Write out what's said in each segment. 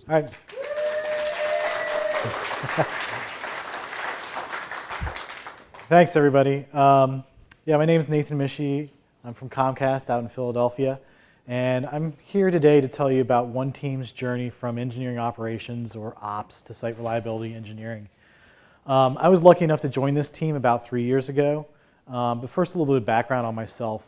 All right. Thanks, everybody. Yeah, my name is Nathan Mische. I'm from Comcast out in Philadelphia. And I'm here today to tell you about one team's journey from engineering operations, or ops, to site reliability engineering. I was lucky enough to join this team about 3 years ago. But first, a little bit of background on myself.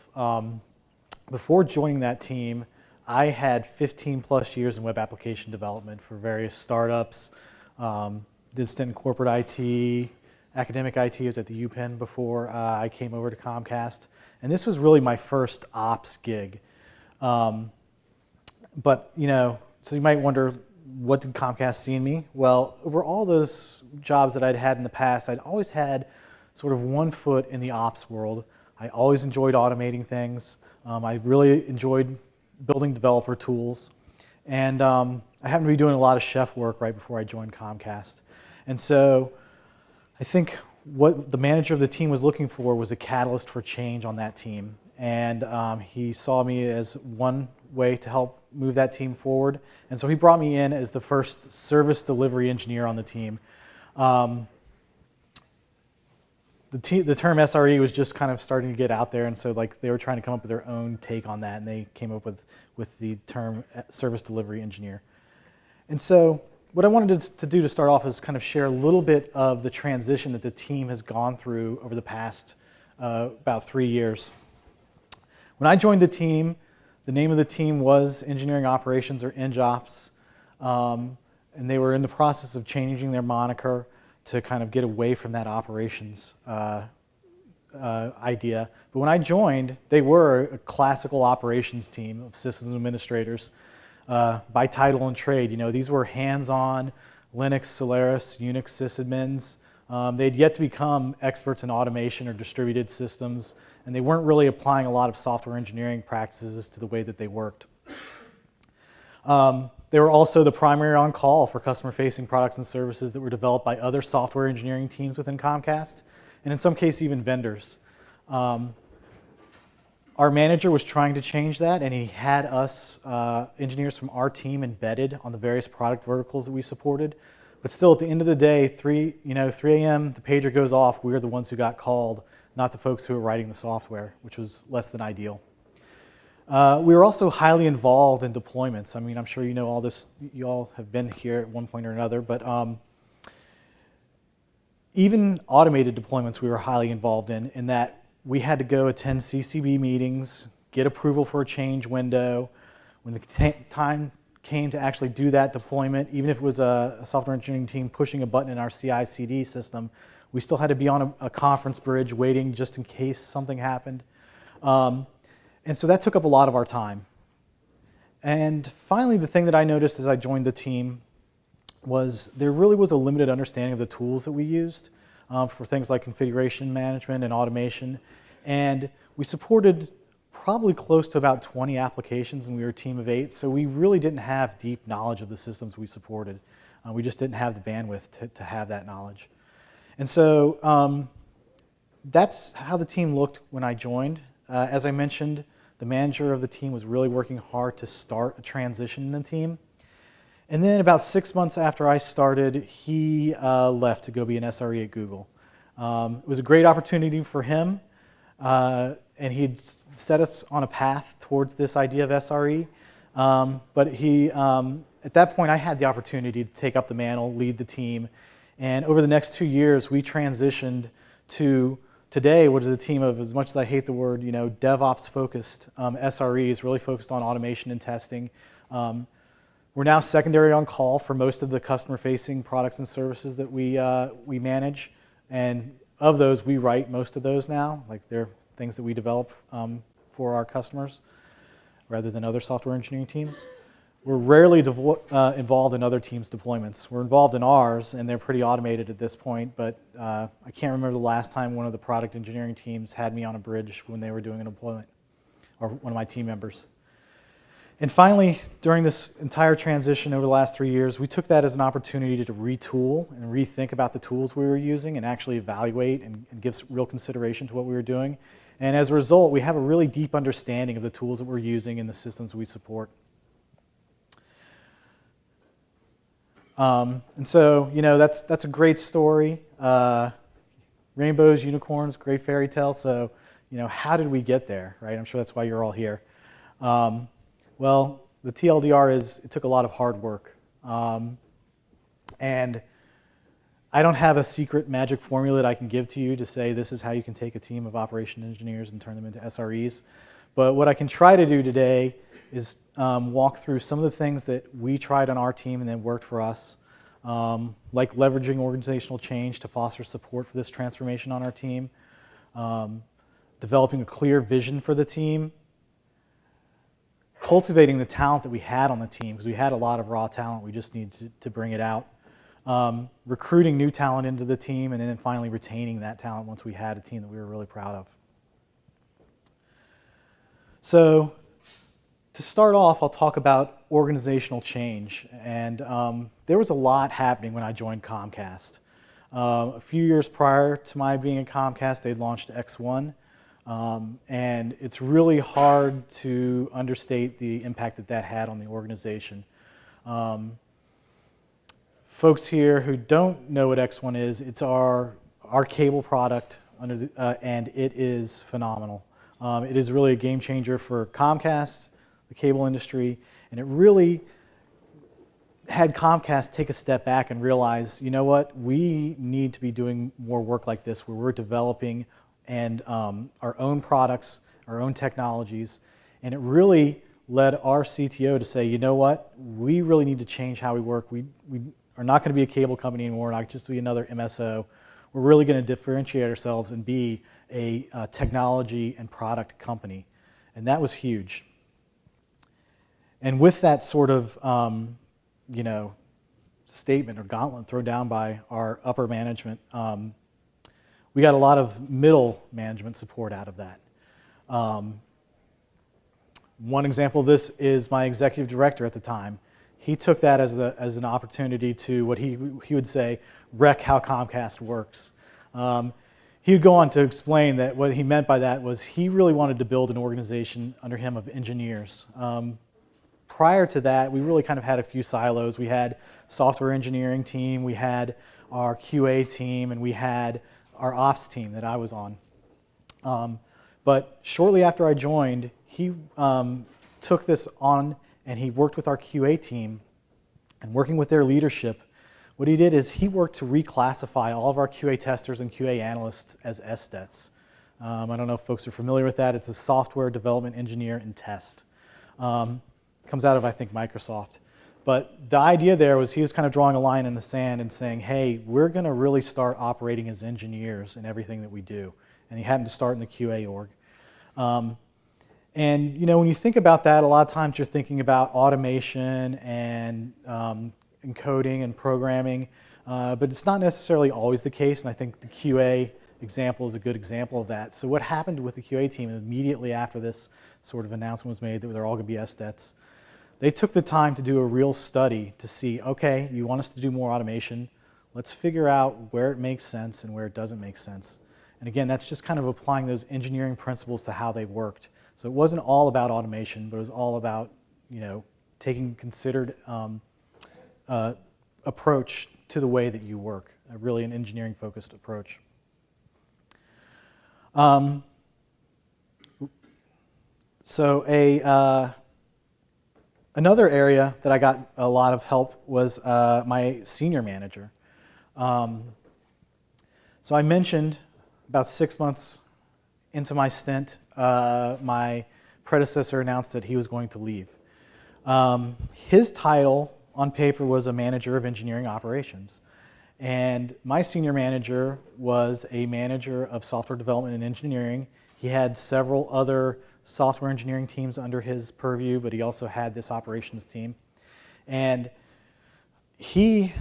Before joining that team, I had 15 plus years in web application development for various startups. Did a stint in corporate IT, academic IT. I was at the UPenn before I came over to Comcast. And this was really my first ops gig. But, you know, so you might wonder, what did Comcast see in me? Well, over all those jobs that I'd had in the past, I'd always had sort of one foot in the ops world. I always enjoyed automating things. I really enjoyed building developer tools. And I happened to be doing a lot of chef work right before I joined Comcast. And so I think what the manager of the team was looking for was a catalyst for change on that team. And he saw me as one way to help move that team forward. And so he brought me in as the first service delivery engineer on the team. The term SRE was just kind of starting to get out there, and so like they were trying to come up with their own take on that, and they came up with the term service delivery engineer. And so what I wanted to do to start off is kind of share a little bit of the transition that the team has gone through over the past about 3 years. When I joined the team, the name of the team was Engineering Operations, or EngOps, and they were in the process of changing their moniker to kind of get away from that operations idea. But when I joined, they were a classical operations team of systems administrators by title and trade. You know, these were hands-on Linux, Solaris, Unix sysadmins. They'd yet to become experts in automation or distributed systems, and they weren't really applying a lot of software engineering practices to the way that they worked. They were also the primary on-call for customer-facing products and services that were developed by other software engineering teams within Comcast, and in some cases even vendors. Our manager was trying to change that, and he had us engineers from our team embedded on the various product verticals that we supported. But still, at the end of the day, 3 a.m., the pager goes off, we're the ones who got called, not the folks who were writing the software, which was less than ideal. We were also highly involved in deployments. I mean, I'm sure you know all this, you all have been here at one point or another, but even automated deployments we were highly involved in that we had to go attend CCB meetings, get approval for a change window. When the time came to actually do that deployment, even if it was a software engineering team pushing a button in our CI/CD system, we still had to be on a conference bridge waiting just in case something happened. And so that took up a lot of our time. And finally, the thing that I noticed as I joined the team was there really was a limited understanding of the tools that we used for things like configuration management and automation. And we supported probably close to about 20 applications, and we were a team of 8. So we really didn't have deep knowledge of the systems we supported. We just didn't have the bandwidth to have that knowledge. And so that's how the team looked when I joined. As I mentioned, the manager of the team was really working hard to start a transition in the team. And then about 6 months after I started, he left to go be an SRE at Google. It was a great opportunity for him, and he'd set us on a path towards this idea of SRE. But at that point, I had the opportunity to take up the mantle, lead the team. And over the next 2 years, we transitioned to today, what is a team of, as much as I hate the word, you know, DevOps focused SREs, really focused on automation and testing. We're now secondary on call for most of the customer-facing products and services that we manage, and of those, we write most of those now. Like they're things that we develop for our customers, rather than other software engineering teams. We're rarely involved in other teams' deployments. We're involved in ours, and they're pretty automated at this point, but I can't remember the last time one of the product engineering teams had me on a bridge when they were doing an deployment, or one of my team members. And finally, during this entire transition over the last 3 years, we took that as an opportunity to retool and rethink about the tools we were using and actually evaluate and give real consideration to what we were doing. And as a result, we have a really deep understanding of the tools that we're using and the systems we support. And so, that's a great story. Rainbows, unicorns, great fairy tale. So, how did we get there, right? I'm sure that's why you're all here. Well, the TLDR it took a lot of hard work. And I don't have a secret magic formula that I can give to you to say this is how you can take a team of operation engineers and turn them into SREs. But what I can try to do today is walk through some of the things that we tried on our team and that worked for us, like leveraging organizational change to foster support for this transformation on our team, developing a clear vision for the team, cultivating the talent that we had on the team, because we had a lot of raw talent, we just needed to bring it out, recruiting new talent into the team, and then finally retaining that talent once we had a team that we were really proud of. So to start off, I'll talk about organizational change. And there was a lot happening when I joined Comcast. A few years prior to my being at Comcast, they'd launched X1. And it's really hard to understate the impact that that had on the organization. Folks here who don't know what X1 is, it's our cable product, and it is phenomenal. It is really a game changer for Comcast, the cable industry, and it really had Comcast take a step back and realize, you know what, we need to be doing more work like this where we're developing and our own products, our own technologies, and it really led our CTO to say, you know what, we really need to change how we work. We are not going to be a cable company anymore, not just be another MSO. We're really going to differentiate ourselves and be a technology and product company, and that was huge. And with that sort of statement or gauntlet thrown down by our upper management, we got a lot of middle management support out of that. One example of this is my executive director at the time. He took that as an opportunity to, what he would say, wreck how Comcast works. He would go on to explain that what he meant by that was he really wanted to build an organization under him of engineers. Prior to that, we really kind of had a few silos. We had software engineering team, we had our QA team, and we had our ops team that I was on. But shortly after I joined, he took this on and he worked with our QA team, and working with their leadership, what he did is he worked to reclassify all of our QA testers and QA analysts as SDETs. I don't know if folks are familiar with that. It's a software development engineer and test. Comes out of, I think, Microsoft. But the idea there was he was kind of drawing a line in the sand and saying, hey, we're going to really start operating as engineers in everything that we do. And he happened to start in the QA org. And when you think about that, a lot of times you're thinking about automation and encoding and programming, but it's not necessarily always the case, and I think the QA example is a good example of that. So what happened with the QA team immediately after this sort of announcement was made that they're all going to be SDETs, they took the time to do a real study to see, okay, you want us to do more automation, let's figure out where it makes sense and where it doesn't make sense. And again, that's just kind of applying those engineering principles to how they worked. So it wasn't all about automation, but it was all about, taking a considered approach to the way that you work, really an engineering-focused approach. Another area that I got a lot of help was my senior manager. So I mentioned about 6 months into my stint, my predecessor announced that he was going to leave. His title on paper was a manager of engineering operations. And my senior manager was a manager of software development and engineering. He had several other software engineering teams under his purview, but he also had this operations team. And he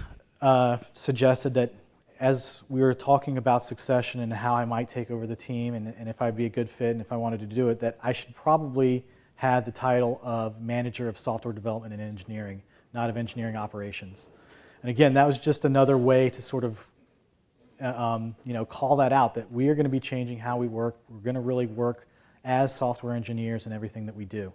suggested that as we were talking about succession and how I might take over the team and if I'd be a good fit and if I wanted to do it, that I should probably have the title of manager of software development and engineering, not of engineering operations. And again, that was just another way to sort of call that out, that we are going to be changing how we work. We're going to really work as software engineers in everything that we do.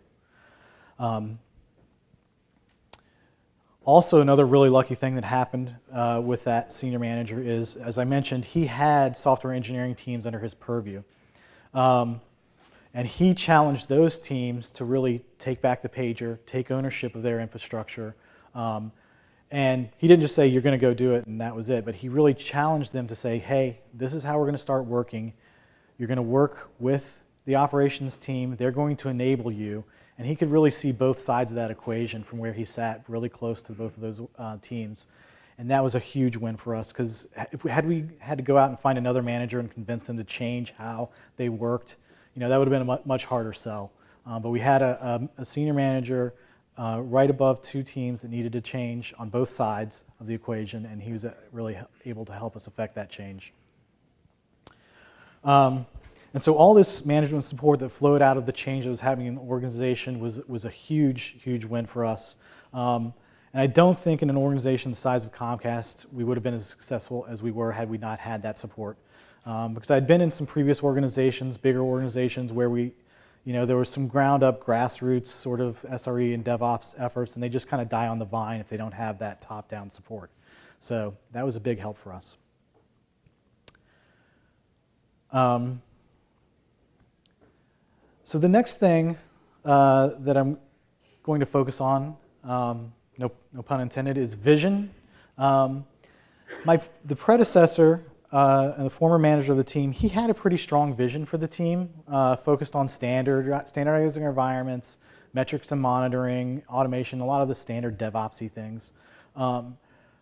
Also, another really lucky thing that happened with that senior manager is, as I mentioned, he had software engineering teams under his purview. And he challenged those teams to really take back the pager, take ownership of their infrastructure. And he didn't just say, you're going to go do it, and that was it. But he really challenged them to say, hey, this is how we're going to start working. You're going to work with the operations team. They're going to enable you. And he could really see both sides of that equation from where he sat really close to both of those teams. And that was a huge win for us, because if we had to go out and find another manager and convince them to change how they worked, that would have been a much harder sell. But we had a senior manager right above two teams that needed to change on both sides of the equation, and he was really able to help us affect that change. And so all this management support that flowed out of the change that was happening in the organization was a huge, huge win for us. And I don't think in an organization the size of Comcast we would have been as successful as we were had we not had that support. Because I'd been in some previous organizations, bigger organizations, where there was some ground-up, grassroots sort of SRE and DevOps efforts, and they just kind of die on the vine if they don't have that top-down support. So that was a big help for us. So the next thing that I'm going to focus on, no pun intended, is vision. The predecessor and the former manager of the team, he had a pretty strong vision for the team, focused on standardizing environments, metrics and monitoring, automation, a lot of the standard DevOps-y things. But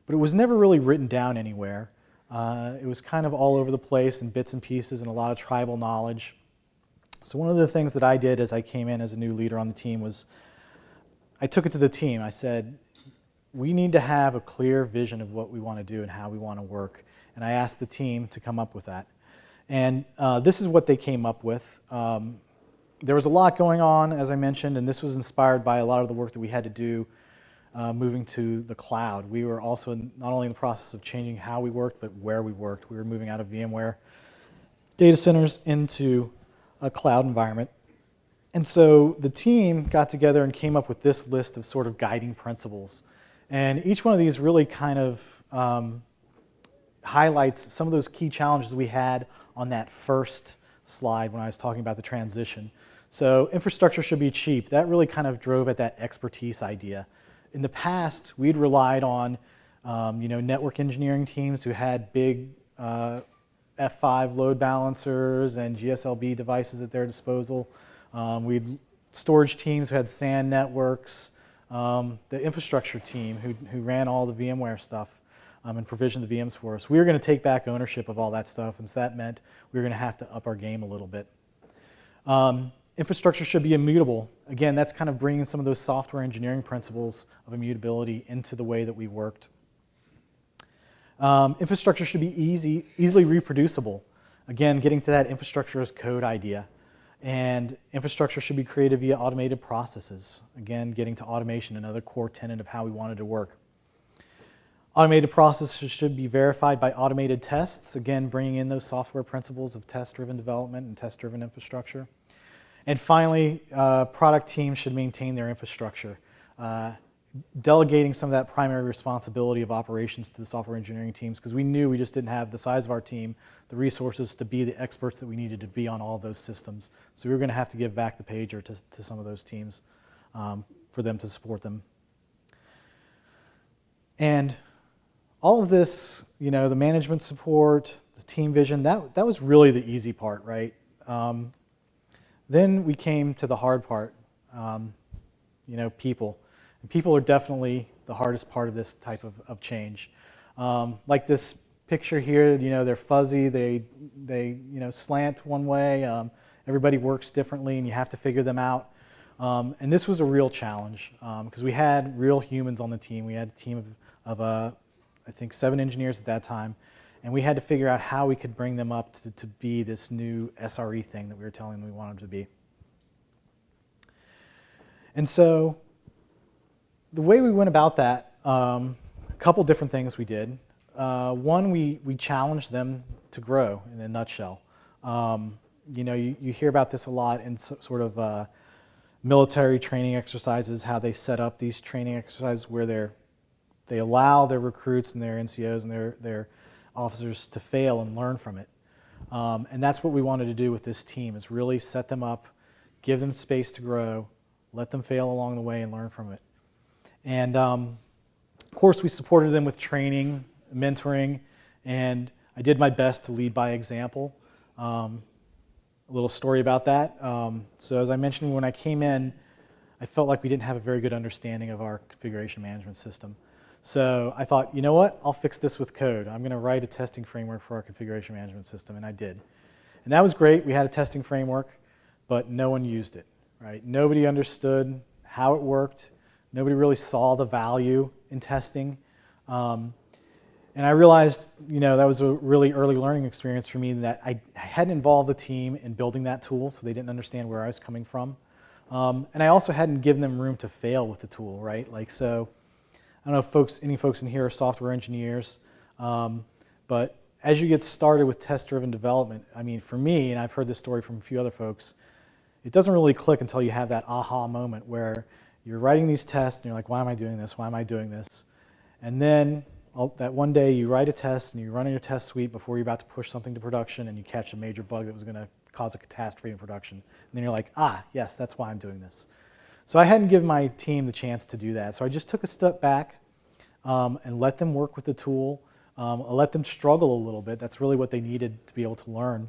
it was never really written down anywhere. It was kind of all over the place in bits and pieces and a lot of tribal knowledge. So one of the things that I did as I came in as a new leader on the team was I took it to the team. I said, we need to have a clear vision of what we want to do and how we want to work. And I asked the team to come up with that. And this is what they came up with. There was a lot going on, as I mentioned, and this was inspired by a lot of the work that we had to do moving to the cloud. We were also not only in the process of changing how we worked, but where we worked. We were moving out of VMware data centers into a cloud environment. And so the team got together and came up with this list of sort of guiding principles. And each one of these really kind of highlights some of those key challenges we had on that first slide when I was talking about the transition. So infrastructure should be cheap. That really kind of drove at that expertise idea. In the past, we'd relied on network engineering teams who had big F5 load balancers and GSLB devices at their disposal. We'd storage teams who had SAN networks, the infrastructure team who ran all the VMware stuff and provisioned the VMs for us. We were going to take back ownership of all that stuff, and so that meant we were going to have to up our game a little bit. Infrastructure should be immutable. Again, that's kind of bringing some of those software engineering principles of immutability into the way that we worked. Infrastructure should be easily reproducible. Again, getting to that infrastructure as code idea. And infrastructure should be created via automated processes. Again, getting to automation, another core tenet of how we wanted to work. Automated processes should be verified by automated tests. Again, bringing in those software principles of test-driven development and test-driven infrastructure. And finally, product teams should maintain their infrastructure. Delegating some of that primary responsibility of operations to the software engineering teams, because we knew we just didn't have the size of our team, the resources to be the experts that we needed to be on all of those systems. So we were going to have to give back the pager to some of those teams for them to support them. And all of this, the management support, the team vision, that was really the easy part, right? Then we came to the hard part, people. And people are definitely the hardest part of this type of change. Like this picture here, they're fuzzy, they slant one way, everybody works differently and you have to figure them out. And this was a real challenge because we had real humans on the team. We had a team of I think 7 engineers at that time, and we had to figure out how we could bring them up to be this new SRE thing that we were telling them we wanted to be. And so the way we went about that, a couple different things we did. One, we challenged them to grow in a nutshell. You hear about this a lot in sort of military training exercises, how they set up these training exercises where they're they allow their recruits and their NCOs and their officers to fail and learn from it. And that's what we wanted to do with this team, is really set them up, give them space to grow, let them fail along the way and learn from it. And of course, we supported them with training, mentoring, and I did my best to lead by example. A little story about that. So as I mentioned, when I came in, I felt like we didn't have a very good understanding of our configuration management system. So I thought, you know what, I'll fix this with code. I'm going to write a testing framework for our configuration management system, and I did. And that was great. We had a testing framework, but no one used it, right? Nobody understood how it worked. Nobody really saw the value in testing. And I realized, that was a really early learning experience for me, that I hadn't involved the team in building that tool, so they didn't understand where I was coming from. And I also hadn't given them room to fail with the tool, right? So I don't know if any folks in here are software engineers, but as you get started with test-driven development, I mean, for me, and I've heard this story from a few other folks, it doesn't really click until you have that aha moment where you're writing these tests and you're like, why am I doing this? Why am I doing this? And then that one day you write a test and you run in your test suite before you're about to push something to production and you catch a major bug that was going to cause a catastrophe in production. And then you're like, yes, that's why I'm doing this. So I hadn't given my team the chance to do that. So I just took a step back and let them work with the tool. Let them struggle a little bit. That's really what they needed to be able to learn.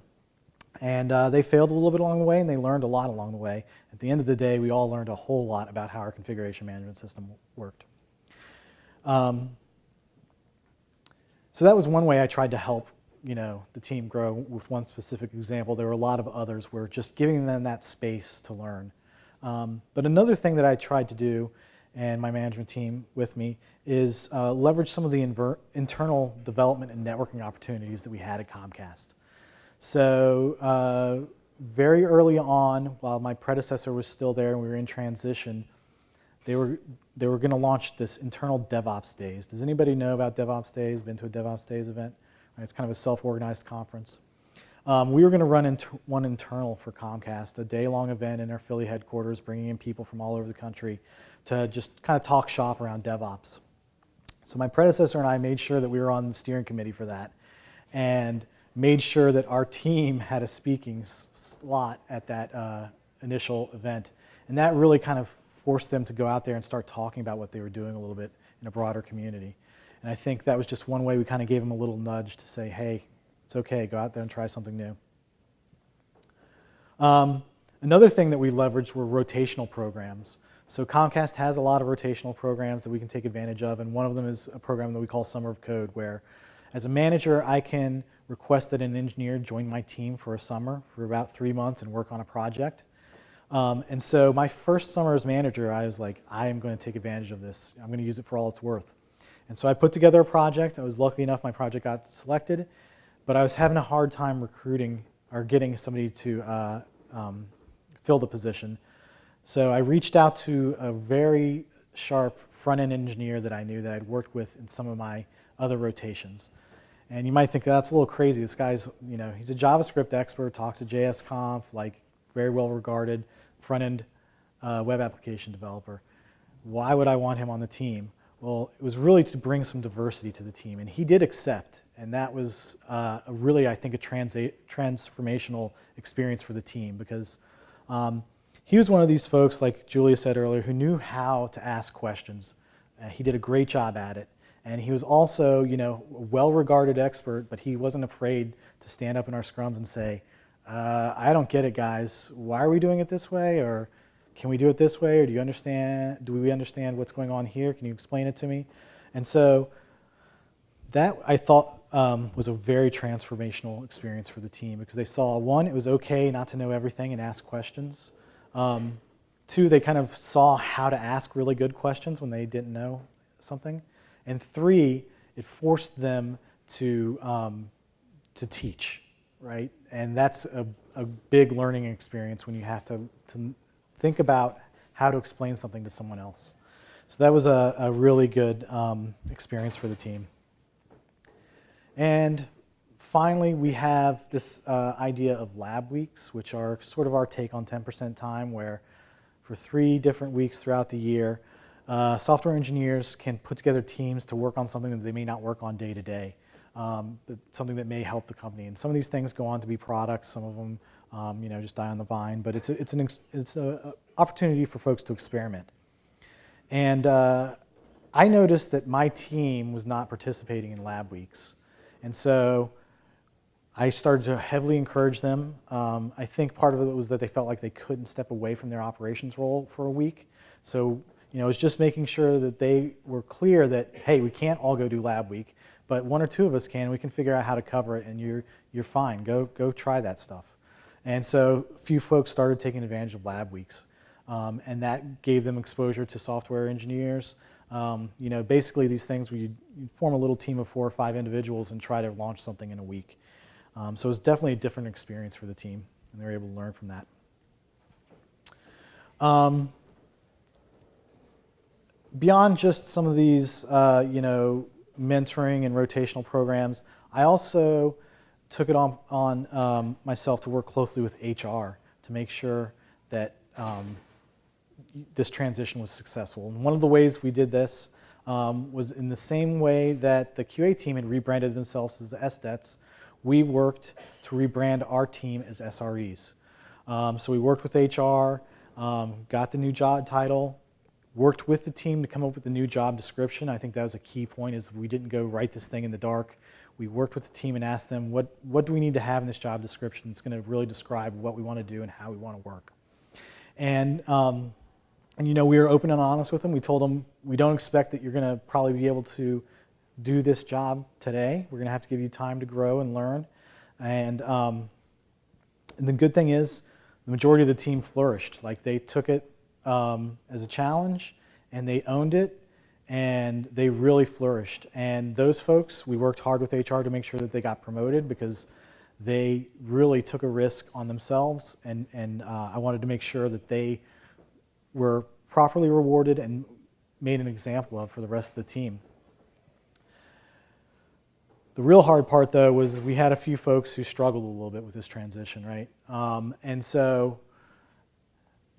And they failed a little bit along the way, and they learned a lot along the way. At the end of the day, we all learned a whole lot about how our configuration management system worked. So that was one way I tried to help the team grow with one specific example. There were a lot of others where just giving them that space to learn. But another thing that I tried to do, and my management team with me, is leverage some of the internal development and networking opportunities that we had at Comcast. So very early on, while my predecessor was still there and we were in transition, they were going to launch this internal DevOps Days. Does anybody know about DevOps Days? Been to a DevOps Days event? It's kind of a self-organized conference. We were going to run one internal for Comcast, a day-long event in our Philly headquarters, bringing in people from all over the country to just kind of talk shop around DevOps. So my predecessor and I made sure that we were on the steering committee for that, and made sure that our team had a speaking slot at that initial event. And that really kind of forced them to go out there and start talking about what they were doing a little bit in a broader community. And I think that was just one way we kind of gave them a little nudge to say, hey, it's okay, go out there and try something new. Another thing that we leveraged were rotational programs. So Comcast has a lot of rotational programs that we can take advantage of, and one of them is a program that we call Summer of Code, where as a manager, I can request that an engineer join my team for a summer for about 3 months and work on a project. And so my first summer as manager, I was like, I am going to take advantage of this. I'm going to use it for all it's worth. And so I put together a project. I was lucky enough my project got selected, but I was having a hard time recruiting or getting somebody to fill the position. So I reached out to a very sharp front-end engineer that I knew that I'd worked with in some of my other rotations. And you might think that's a little crazy. This guy's, he's a JavaScript expert, talks to JSConf, like very well regarded front-end web application developer. Why would I want him on the team? Well, it was really to bring some diversity to the team, and he did accept, and that was really, I think, a transformational experience for the team, because he was one of these folks, like Julia said earlier, who knew how to ask questions. He did a great job at it. And he was also, a well-regarded expert, but he wasn't afraid to stand up in our scrums and say, I don't get it, guys. Why are we doing it this way? Or can we do it this way? Or do we understand what's going on here? Can you explain it to me? And so that, I thought, was a very transformational experience for the team, because they saw, one, it was okay not to know everything and ask questions. Two, they kind of saw how to ask really good questions when they didn't know something. And three, it forced them to teach, right? And that's a big learning experience when you have to think about how to explain something to someone else. So that was a really good experience for the team. And finally, we have this idea of lab weeks, which are sort of our take on 10% time, where for 3 different weeks throughout the year, software engineers can put together teams to work on something that they may not work on day to day, but something that may help the company. And some of these things go on to be products. Some of them, just die on the vine. But it's an opportunity for folks to experiment. And I noticed that my team was not participating in lab weeks, and so I started to heavily encourage them. I think part of it was that they felt like they couldn't step away from their operations role for a week. So, it was just making sure that they were clear that, hey, we can't all go do lab week, but one or two of us can. We can figure out how to cover it, and you're fine. Go try that stuff. And so a few folks started taking advantage of lab weeks, and that gave them exposure to software engineers. Basically these things where you form a little team of 4 or 5 individuals and try to launch something in a week. So it's definitely a different experience for the team, and they're able to learn from that. Beyond just some of these, mentoring and rotational programs, I also took it on myself to work closely with HR to make sure that this transition was successful. And one of the ways we did this was in the same way that the QA team had rebranded themselves as SDETs. We worked to rebrand our team as SREs. So we worked with HR, got the new job title, worked with the team to come up with the new job description. I think that was a key point, is we didn't go write this thing in the dark. We worked with the team and asked them, what do we need to have in this job description that's going to really describe what we want to do and how we want to work. And we were open and honest with them. We told them, we don't expect that you're going to probably be able to do this job today. We're going to have to give you time to grow and learn. And the good thing is, the majority of the team flourished. Like, they took it as a challenge, and they owned it, and they really flourished. And those folks, we worked hard with HR to make sure that they got promoted, because they really took a risk on themselves, and I wanted to make sure that they were properly rewarded and made an example of for the rest of the team. The real hard part, though, was we had a few folks who struggled a little bit with this transition, right? And so,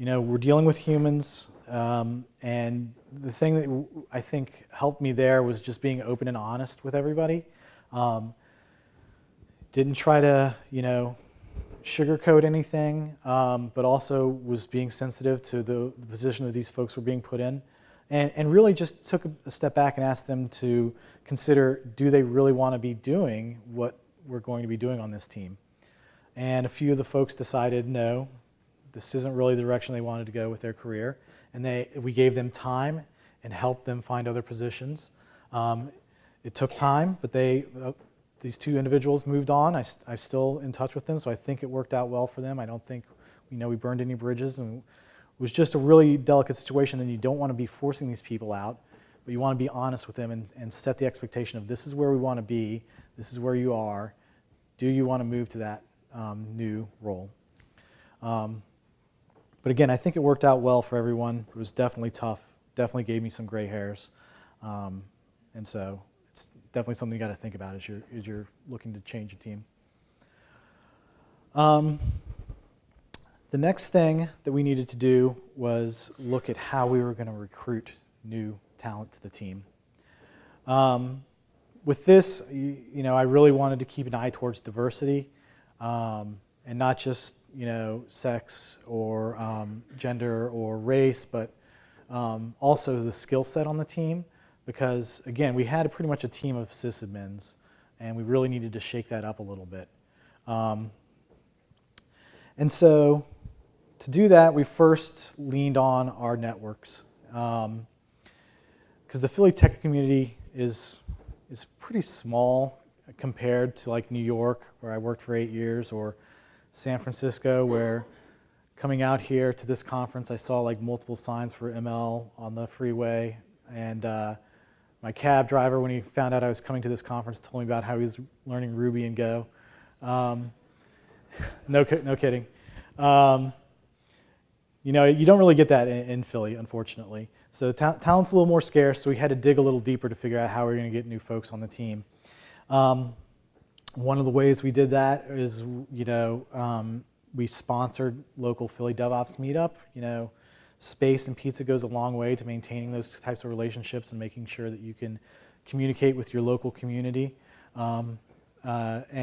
we're dealing with humans, and the thing that I think helped me there was just being open and honest with everybody. Didn't try to, sugarcoat anything, but also was being sensitive to the position that these folks were being put in. And really just took a step back and asked them to consider, do they really want to be doing what we're going to be doing on this team? And a few of the folks decided, no, this isn't really the direction they wanted to go with their career. And we gave them time and helped them find other positions. It took time, but these 2 individuals moved on. I'm still in touch with them, so I think it worked out well for them. I don't think we burned any bridges, and it was just a really delicate situation, and you don't want to be forcing these people out, but you want to be honest with them and set the expectation of, this is where we want to be, this is where you are, do you want to move to that new role? But again, I think it worked out well for everyone. It was definitely tough, definitely gave me some gray hairs, and so it's definitely something you got to think about as you're looking to change a team. The next thing that we needed to do was look at how we were going to recruit new talent to the team. With this, I really wanted to keep an eye towards diversity, and not just sex or gender or race, but also the skill set on the team. Because again, we had pretty much a team of sysadmins, and we really needed to shake that up a little bit. And so, to do that, we first leaned on our networks, because the Philly tech community is pretty small compared to like New York, where I worked for 8 years, or San Francisco, where coming out here to this conference, I saw like multiple signs for ML on the freeway, and my cab driver, when he found out I was coming to this conference, told me about how he was learning Ruby and Go. No kidding. You don't really get that in Philly, unfortunately. So talent's a little more scarce, so we had to dig a little deeper to figure out how we were going to get new folks on the team. One of the ways we did that is, we sponsored local Philly DevOps meetup. space and pizza goes a long way to maintaining those types of relationships and making sure that you can communicate with your local community and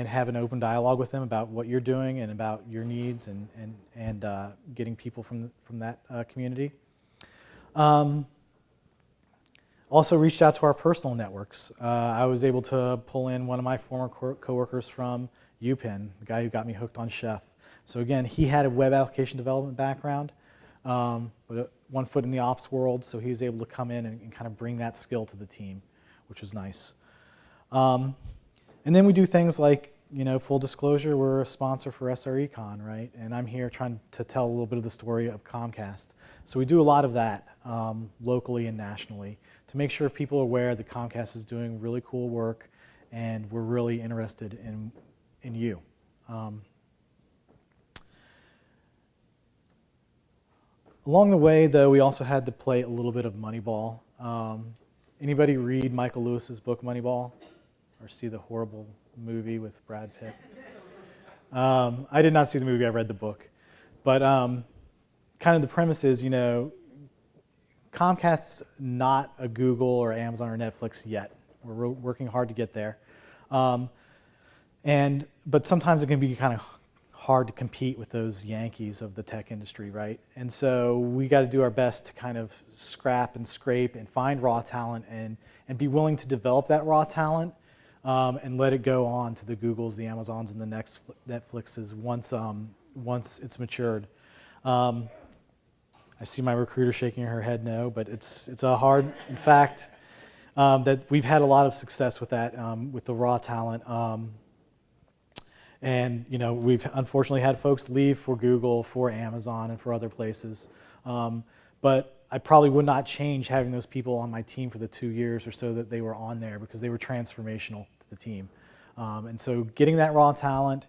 have an open dialogue with them about what you're doing and about your needs and getting people from that community. Also reached out to our personal networks. I was able to pull in one of my former coworkers from UPenn, the guy who got me hooked on Chef. So again, he had a web application development background, with one foot in the ops world, so he was able to come in and kind of bring that skill to the team, which was nice. And then we do things like, full disclosure, we're a sponsor for SREcon, right? And I'm here trying to tell a little bit of the story of Comcast. So we do a lot of that locally and nationally to make sure people are aware that Comcast is doing really cool work and we're really interested in you. Along the way, though, we also had to play a little bit of Moneyball. Anybody read Michael Lewis's book Moneyball, or see the horrible movie with Brad Pitt? I did not see the movie, I read the book. But kind of the premise is, Comcast's not a Google or Amazon or Netflix yet. We're working hard to get there. But sometimes it can be kind of hard to compete with those Yankees of the tech industry, right? And so we got to do our best to kind of scrap and scrape and find raw talent and be willing to develop that raw talent and let it go on to the Googles, the Amazons, and the Netflixes once it's matured. I see my recruiter shaking her head no, but it's a hard, in fact, that we've had a lot of success with that, with the raw talent. And we've unfortunately had folks leave for Google, for Amazon, and for other places. But I probably would not change having those people on my team for the 2 years or so that they were on there because they were transformational to the team. And so getting that raw talent,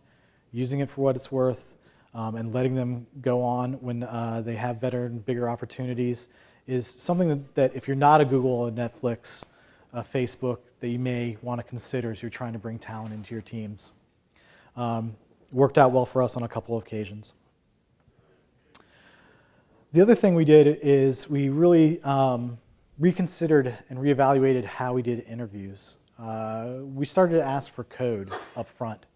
using it for what it's worth, and letting them go on when they have better and bigger opportunities is something that if you're not a Google, a Netflix, a Facebook, that you may want to consider as you're trying to bring talent into your teams. Worked out well for us on a couple of occasions. The other thing we did is we really reconsidered and reevaluated how we did interviews. We started to ask for code up front.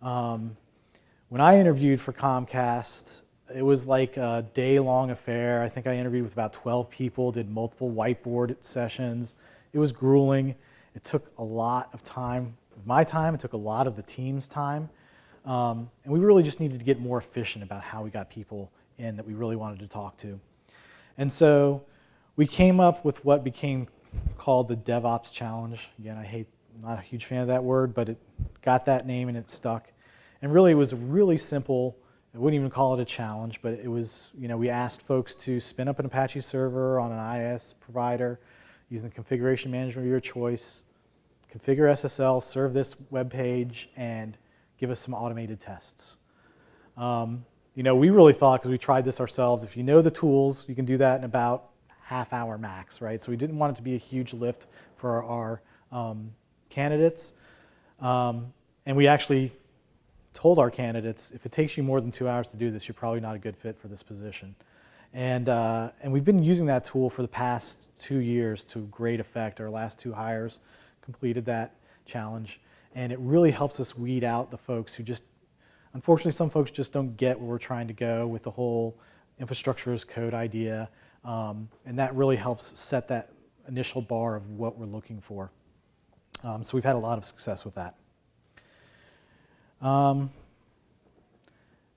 When I interviewed for Comcast, it was like a day-long affair. I think I interviewed with about 12 people, did multiple whiteboard sessions. It was grueling. It took a lot of time. My time, it took a lot of the team's time, and we really just needed to get more efficient about how we got people in that we really wanted to talk to. And so we came up with what became called the DevOps challenge. Again, I'm not a huge fan of that word, but it got that name and it stuck. And really it was really simple. I wouldn't even call it a challenge, but it was, we asked folks to spin up an Apache server on an IaaS provider using the configuration management of your choice, configure SSL, serve this web page, and give us some automated tests. We really thought, because we tried this ourselves, if you know the tools, you can do that in about half-hour max, right? So we didn't want it to be a huge lift for our candidates. And we actually told our candidates, if it takes you more than 2 hours to do this, you're probably not a good fit for this position. And we've been using that tool for the past 2 years to great effect. Our last 2 hires completed that challenge, and it really helps us weed out the folks who just, unfortunately, some folks just don't get where we're trying to go with the whole infrastructure as code idea, and that really helps set that initial bar of what we're looking for. So we've had a lot of success with that. And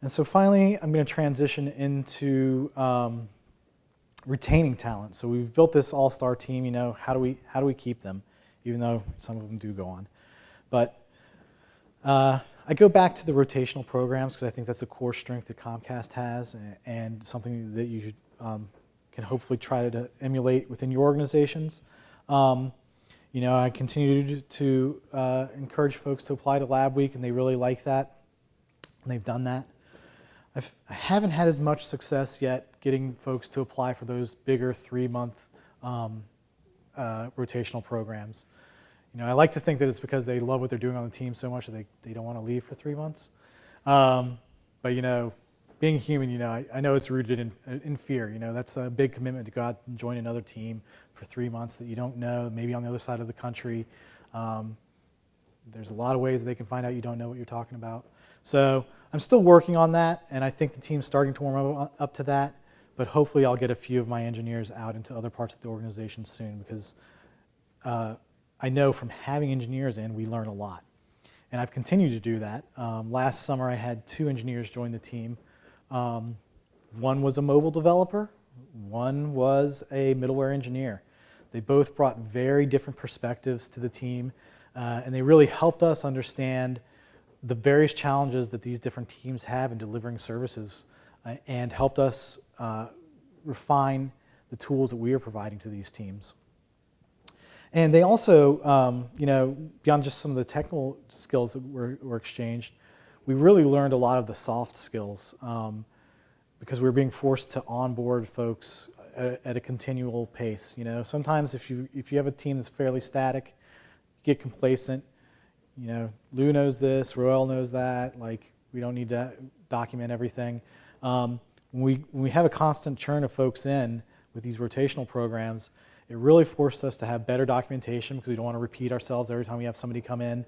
so finally, I'm going to transition into retaining talent. So we've built this all-star team. How do we keep them? Even though some of them do go on. But I go back to the rotational programs because I think that's a core strength that Comcast has and something that you can hopefully try to emulate within your organizations. I continue to encourage folks to apply to Lab Week, and they really like that, and they've done that. I haven't had as much success yet getting folks to apply for those bigger 3-month rotational programs. I like to think that it's because they love what they're doing on the team so much that they don't want to leave for 3 months. But being human, I know it's rooted in fear. That's a big commitment to go out and join another team for 3 months that you don't know, maybe on the other side of the country. There's a lot of ways that they can find out you don't know what you're talking about. So I'm still working on that, and I think the team's starting to warm up to that, but hopefully I'll get a few of my engineers out into other parts of the organization soon, because I know from having engineers in, we learn a lot. And I've continued to do that. Last summer I had 2 engineers join the team. One was a mobile developer, one was a middleware engineer. They both brought very different perspectives to the team, and they really helped us understand the various challenges that these different teams have in delivering services, and helped us refine the tools that we are providing to these teams. And they also, beyond just some of the technical skills that were exchanged, we really learned a lot of the soft skills, because we were being forced to onboard folks at a continual pace. Sometimes if you have a team that's fairly static, get complacent. Lou knows this, Roel knows that. Like, we don't need to document everything. When we have a constant churn of folks in with these rotational programs, it really forced us to have better documentation, because we don't want to repeat ourselves every time we have somebody come in.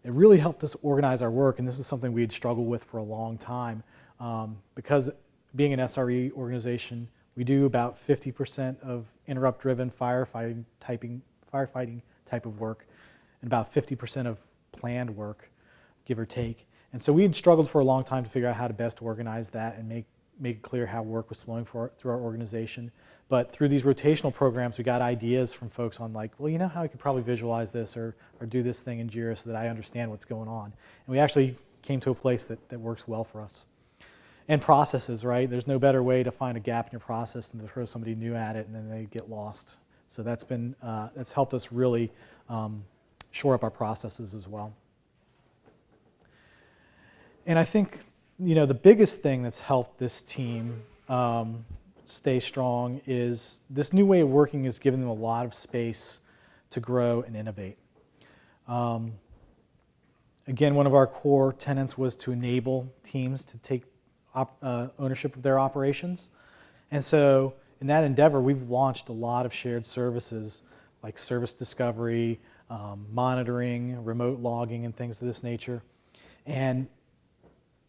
It really helped us organize our work, and this was something we had struggled with for a long time. Because being an SRE organization, we do about 50% of interrupt-driven firefighting type of work, and about 50% of planned work, give or take. And so we had struggled for a long time to figure out how to best organize that and make it clear how work was flowing through our organization. But through these rotational programs, we got ideas from folks on, like, well, how I could probably visualize this or do this thing in Jira so that I understand what's going on. And we actually came to a place that works well for us. And processes, right? There's no better way to find a gap in your process than to throw somebody new at it and then they get lost. So that's helped us really shore up our processes as well. And I think, the biggest thing that's helped this team stay strong is this new way of working has given them a lot of space to grow and innovate. Again, one of our core tenets was to enable teams to take ownership of their operations. And so in that endeavor, we've launched a lot of shared services like service discovery, monitoring, remote logging, and things of this nature. And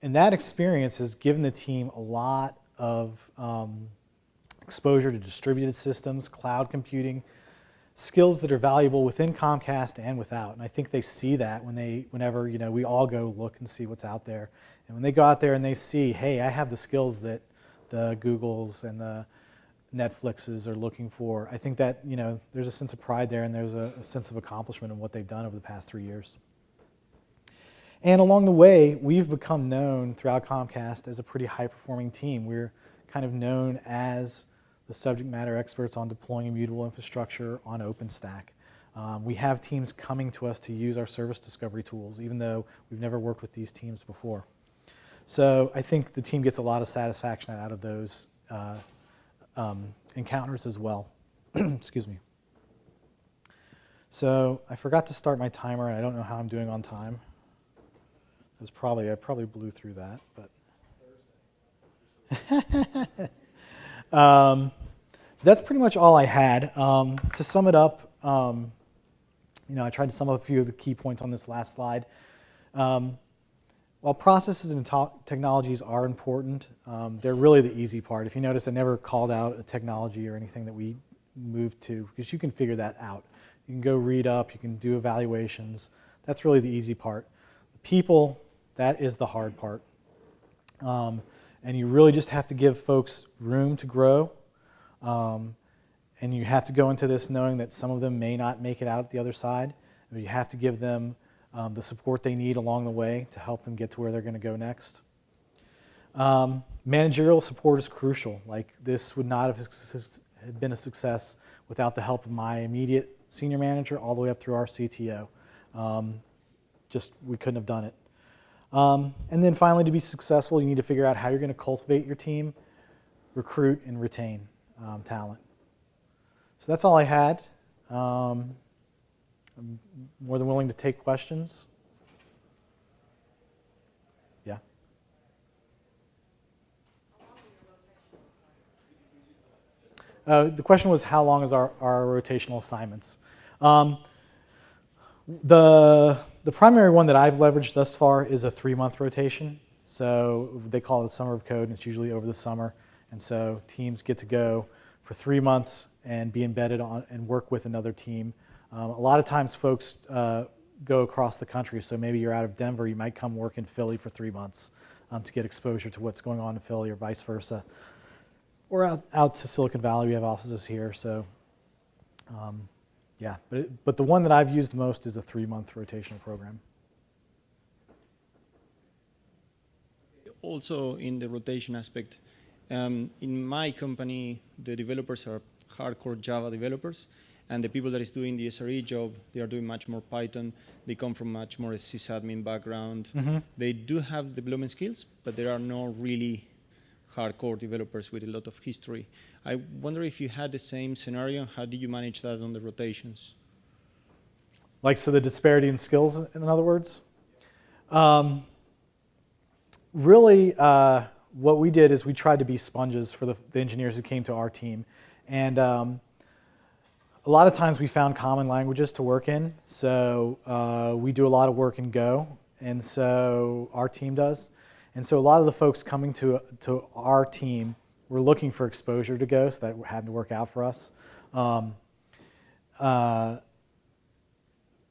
that experience has given the team a lot of exposure to distributed systems, cloud computing, skills that are valuable within Comcast and without. And I think they see that whenever we all go look and see what's out there. And when they go out there and they see, hey, I have the skills that the Googles and the Netflixes are looking for, I think that there's a sense of pride there, and there's a sense of accomplishment in what they've done over the past 3 years. And along the way, we've become known throughout Comcast as a pretty high-performing team. We're kind of known as the subject matter experts on deploying immutable infrastructure on OpenStack. We have teams coming to us to use our service discovery tools, even though we've never worked with these teams before. So I think the team gets a lot of satisfaction out of those encounters as well. Excuse me. So I forgot to start my timer, and I don't know how I'm doing on time. I probably blew through that, but that's pretty much all I had. To sum it up, I tried to sum up a few of the key points on this last slide. While processes and technologies are important, they're really the easy part. If you notice, I never called out a technology or anything that we moved to, because you can figure that out. You can go read up, you can do evaluations. That's really the easy part. The people, that is the hard part. And you really just have to give folks room to grow. And you have to go into this knowing that some of them may not make it out the other side. You have to give them the support they need along the way to help them get to where they're going to go next. Managerial support is crucial. Like, this would not have been a success without the help of my immediate senior manager all the way up through our CTO. We couldn't have done it. And then finally, to be successful, you need to figure out how you're going to cultivate your team, recruit, and retain talent. So that's all I had. I'm more than willing to take questions. Yeah. The question was how long is our rotational assignments? The primary one that I've leveraged thus far is a 3-month rotation. So they call it summer of code, and it's usually over the summer. And so teams get to go for 3 months and be embedded on and work with another team. A lot of times folks go across the country. So maybe you're out of Denver, you might come work in Philly for 3 months to get exposure to what's going on in Philly or vice versa. Or out to Silicon Valley, we have offices here. So yeah, but the one that I've used the most is a 3-month rotational program. Also in the rotation aspect, in my company, the developers are hardcore Java developers, and the people that is doing the SRE job, they are doing much more Python. They come from much more a sysadmin background. Mm-hmm. They do have development skills, but there are no really hardcore developers with a lot of history. I wonder if you had the same scenario, how do you manage that on the rotations? Like, so the disparity in skills, in other words? Really, what we did is we tried to be sponges for the engineers who came to our team. And a lot of times we found common languages to work in. So we do a lot of work in Go, and so our team does. And so a lot of the folks coming to our team were looking for exposure to Go, so that had to work out for us.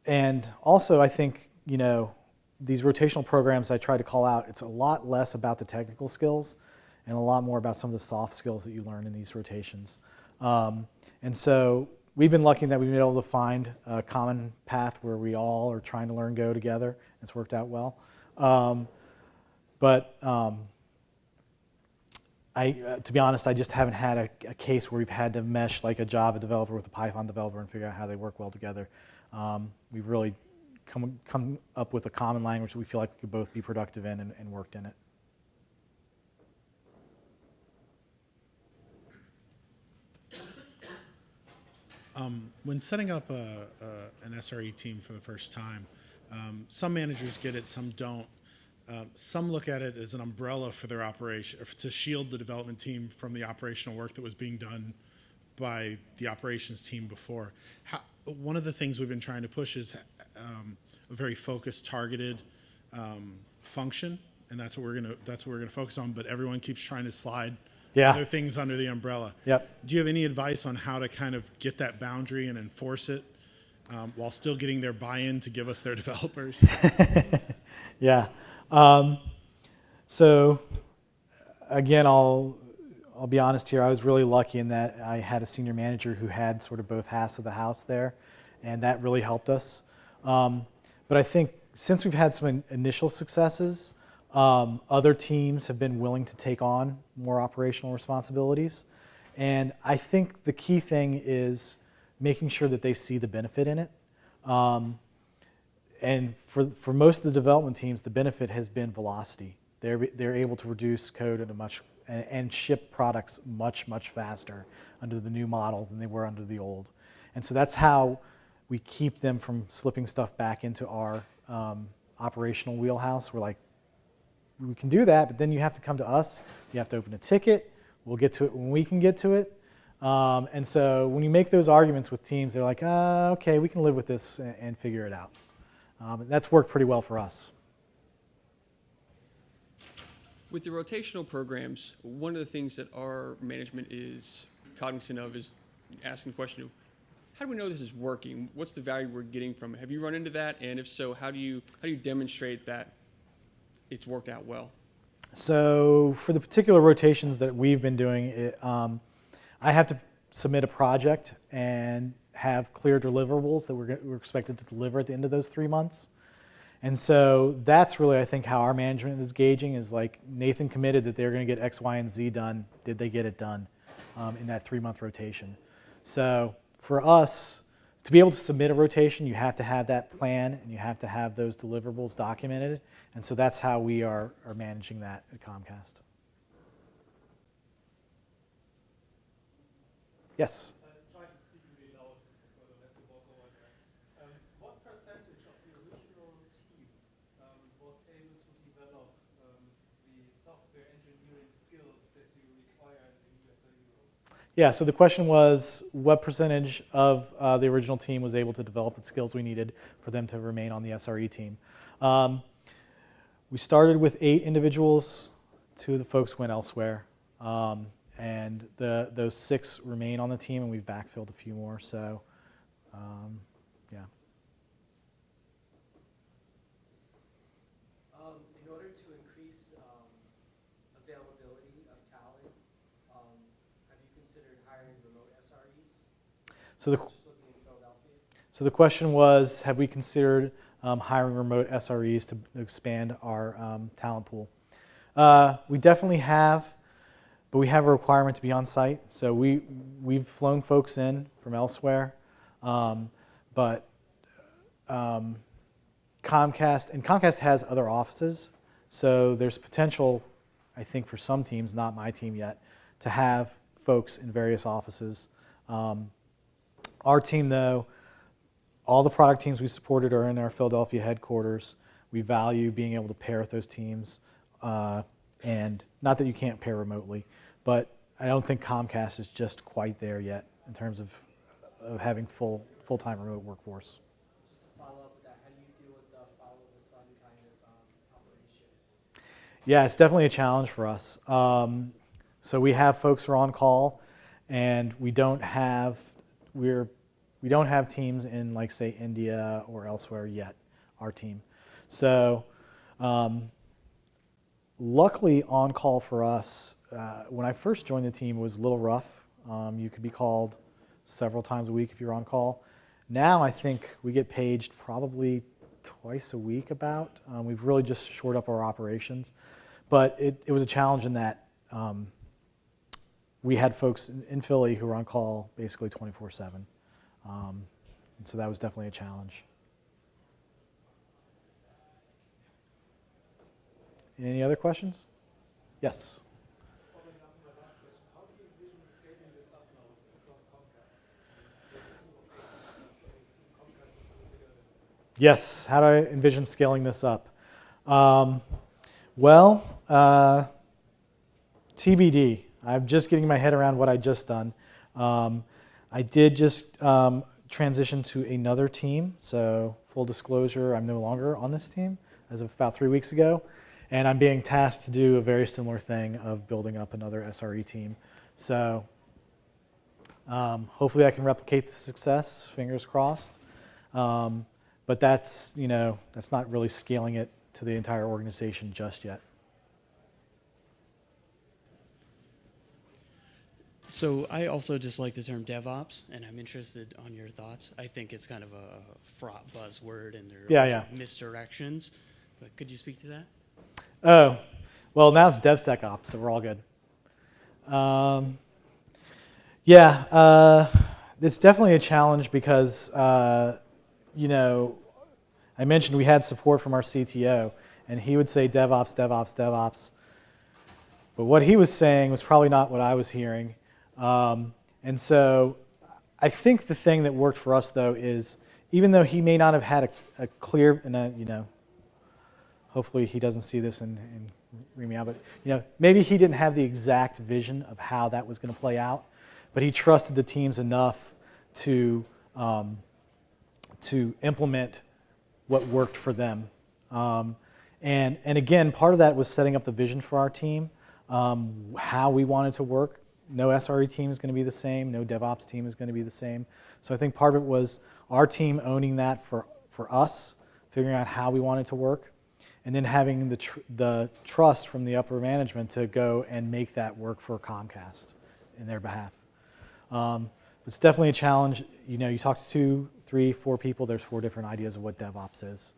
And also, I think, you know, these rotational programs I try to call out, it's a lot less about the technical skills and a lot more about some of the soft skills that you learn in these rotations. And so we've been lucky that we've been able to find a common path where we all are trying to learn Go together. It's worked out well. To be honest, I just haven't had a case where we've had to mesh like a Java developer with a Python developer and figure out how they work well together. We've really come up with a common language that we feel like we could both be productive in and worked in it. When setting up an SRE team for the first time, some managers get it, some don't. Some look at it as an umbrella for their operation, to shield the development team from the operational work that was being done by the operations team before. One of the things we've been trying to push is a very focused, targeted function, and that's what we're gonna focus on. But everyone keeps trying to slide other things under the umbrella. Yep. Do you have any advice on how to kind of get that boundary and enforce it while still getting their buy-in to give us their developers? Yeah. So again, I'll be honest here. I was really lucky in that I had a senior manager who had sort of both halves of the house there, and that really helped us. But I think since we've had some initial successes, other teams have been willing to take on more operational responsibilities. And I think the key thing is making sure that they see the benefit in it. And for most of the development teams, the benefit has been velocity. They're able to reduce code at and ship products much faster under the new model than they were under the old. And so that's how we keep them from slipping stuff back into our operational wheelhouse. We're like, we can do that, but then you have to come to us. You have to open a ticket. We'll get to it when we can get to it. And so when you make those arguments with teams, they're like, okay, we can live with this and figure it out. That's worked pretty well for us. With the rotational programs, one of the things that our management is cognizant of is asking the question of, how do we know this is working? What's the value we're getting from it? Have you run into that? And if so, how do you demonstrate that it's worked out well? So for the particular rotations that we've been doing, I have to submit a project and have clear deliverables that we're expected to deliver at the end of those 3 months. And so that's really, I think, how our management is gauging is like Nathan committed that they're going to get X, Y, and Z done. Did they get it done in that 3-month rotation? So for us, to be able to submit a rotation, you have to have that plan and you have to have those deliverables documented. And so that's how we are managing that at Comcast. Yes? What percentage of the original team was able to develop the software engineering skills that you require in the SRE role? Yeah, so the question was, what percentage of the original team was able to develop the skills we needed for them to remain on the SRE team? We started with 8 individuals. 2 of the folks went elsewhere. And those 6 remain on the team, and we've backfilled a few more. So, yeah. In order to increase availability of talent, have you considered hiring remote SREs? So the Just looking in Philadelphia. So the question was, have we considered hiring remote SREs to expand our talent pool? We definitely have, but we have a requirement to be on site. So we've flown folks in from elsewhere, but Comcast has other offices, so there's potential, I think, for some teams, not my team yet, to have folks in various offices. Our team, though, all the product teams we supported are in our Philadelphia headquarters. We value being able to pair with those teams, and not that you can't pair remotely, but I don't think Comcast is just quite there yet in terms of having full-time remote workforce. Just to follow up with that, how do you deal with the follow the sun kind of operation? Yeah, it's definitely a challenge for us. So we have folks who are on call, and we don't have teams in, like, say, India or elsewhere yet, our team. So luckily, on call for us, when I first joined the team, it was a little rough. You could be called several times a week if you're on call. Now I think we get paged probably twice a week about. We've really just shored up our operations. But it was a challenge in that we had folks in Philly who were on call basically 24/7. And so that was definitely a challenge. Any other questions? Yes. Following up on my last question, how do you envision scaling this up now across Comcast? Comcast is a little bigger than Yes, how do I envision scaling this up? TBD. I'm just getting my head around what I just done. I did just transition to another team, so full disclosure, I'm no longer on this team as of about 3 weeks ago, and I'm being tasked to do a very similar thing of building up another SRE team. So hopefully I can replicate the success, fingers crossed. But that's not really scaling it to the entire organization just yet. So I also just like the term DevOps, and I'm interested on your thoughts. I think it's kind of a fraught buzzword, and there are misdirections. But could you speak to that? Oh, well, now it's DevSecOps, so we're all good. It's definitely a challenge because, I mentioned we had support from our CTO, and he would say DevOps, DevOps, DevOps. But what he was saying was probably not what I was hearing. And so I think the thing that worked for us, though, is even though he may not have had a clear, and hopefully he doesn't see this and read me out, but maybe he didn't have the exact vision of how that was going to play out, but he trusted the teams enough to implement what worked for them. And again, part of that was setting up the vision for our team, how we wanted to work. No SRE team is going to be the same. No DevOps team is going to be the same. So I think part of it was our team owning that for us, figuring out how we wanted to work, and then having the trust from the upper management to go and make that work for Comcast in their behalf. It's definitely a challenge. You talk to 2, 3, 4 people, there's 4 different ideas of what DevOps is.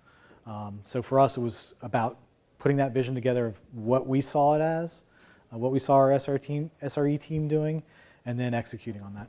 So for us, it was about putting that vision together of what we saw it as, what we saw our SRE team doing, and then executing on that.